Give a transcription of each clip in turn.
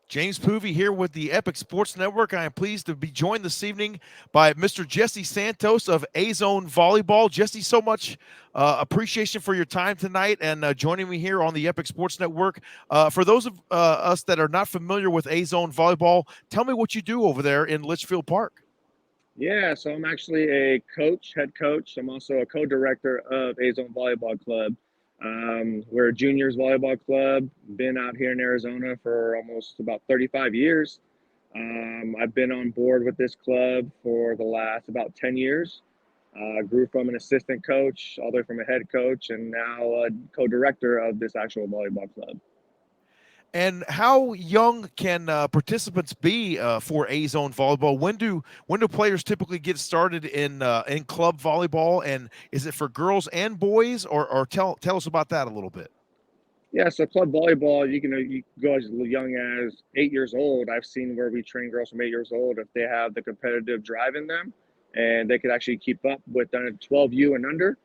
James Poovey here with the Epic Sports Network. I am pleased to be joined this evening by Mr. Jesse Santos of AZONE Volleyball. Jesse, so much appreciation for your time tonight and joining me here on the Epic Sports Network. For those of us that are not familiar with AZONE Volleyball, tell me what you do over there in Litchfield Park. Yeah, so I'm actually a coach, head coach. I'm also a co-director of AZONE Volleyball Club. We're a juniors volleyball club. Been out here in Arizona for almost about 35 years. I've been on board with this club for the last about 10 years. Grew from an assistant coach all the way from a head coach and now a co-director of this actual volleyball club. And how young can participants be for AZONE Volleyball? When do players typically get started in club volleyball? And is it for girls and boys, or tell us about that a little bit? Yeah, so club volleyball, you can go as young as 8 years old. I've seen where we train girls from 8 years old if they have the competitive drive in them, and they could actually keep up with 12U and under.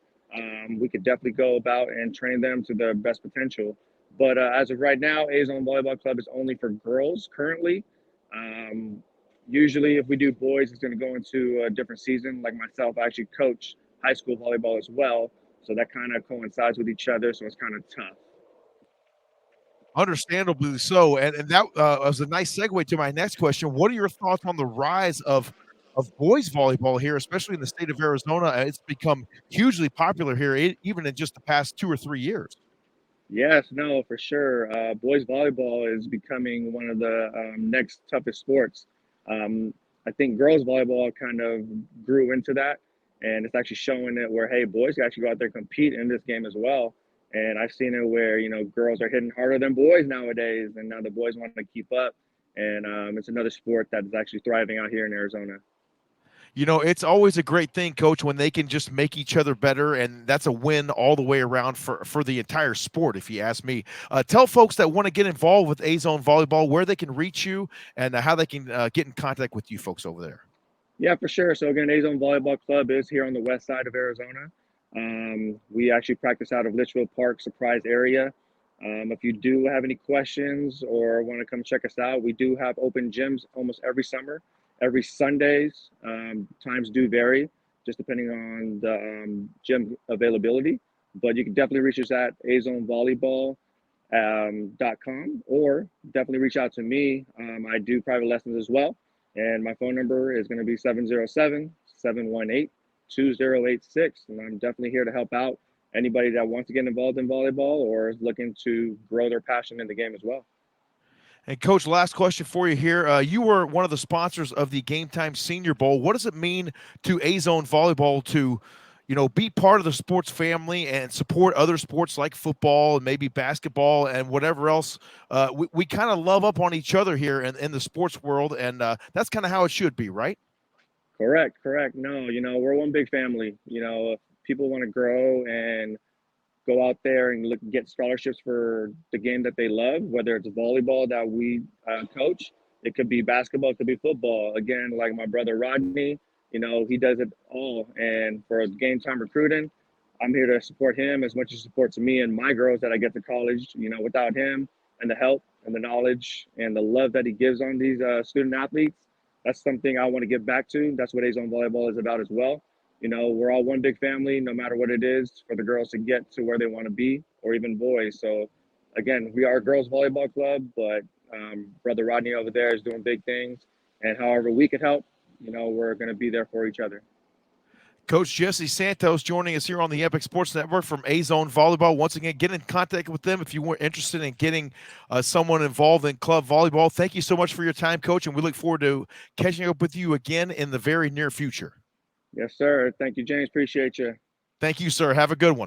We could definitely go about and train them to their best potential. But as of right now, Azone Volleyball Club is only for girls currently. Um, Usually, if we do boys, it's going to go into a different season. Like myself, I actually coach high school volleyball as well, so that kind of coincides with each other. So it's kind of tough. Understandably so, and that was a nice segue to my next question. What are your thoughts on the rise of boys volleyball here, especially in the state of Arizona? It's become hugely popular here, even in just the past 2 or 3 years. Yes, no, for sure. Boys volleyball is becoming one of the next toughest sports. Um, I think girls volleyball kind of grew into that, and it's actually showing it where hey, boys can actually go out there and compete in this game as well. And I've seen it where girls are hitting harder than boys nowadays, and now the boys want to keep up. And it's another sport that is actually thriving out here in Arizona. It's always a great thing, coach, when they can just make each other better, and that's a win all the way around for the entire sport, if you ask me. Tell folks that want to get involved with AZONE Volleyball where they can reach you and how they can get in contact with you folks over there. Yeah, for sure. So again, Azone Volleyball Club is here on the west side of Arizona. We actually practice out of Litchfield Park, Surprise area. If you do have any questions or want to come check us out, we do have open gyms almost every summer, every Sundays. Times do vary, just depending on the gym availability. But you can definitely reach us at azonevolleyball.com or definitely reach out to me. I do private lessons as well. And my phone number is going to be 707-718-2086. And I'm definitely here to help out anybody that wants to get involved in volleyball or is looking to grow their passion in the game as well. And coach, last question for you here. You were one of the sponsors of the GameTime Senior Bowl. What does it mean to AZONE Volleyball to, be part of the sports family and support other sports like football and maybe basketball and whatever else? We kind of love up on each other here in the sports world, and that's kind of how it should be, right? Correct, correct. No, we're one big family. If people want to grow and go out there and get scholarships for the game that they love, whether it's volleyball that we coach, it could be basketball, it could be football. Again, like my brother Rodney, he does it all. And for game time recruiting, I'm here to support him as much as he supports me and my girls that I get to college. Without him and the help and the knowledge and the love that he gives on these student athletes, that's something I want to give back to. That's what Azone Volleyball is about as well. We're all one big family, no matter what it is, for the girls to get to where they want to be, or even boys. So, again, we are a girls volleyball club, but brother Rodney over there is doing big things. And however we could help, we're going to be there for each other. Coach Jesse Santos joining us here on the Epic Sports Network from AZONE Volleyball. Once again, get in contact with them if you were interested in getting someone involved in club volleyball. Thank you so much for your time, Coach, and we look forward to catching up with you again in the very near future. Yes, sir. Thank you, James. Appreciate you. Thank you, sir. Have a good one.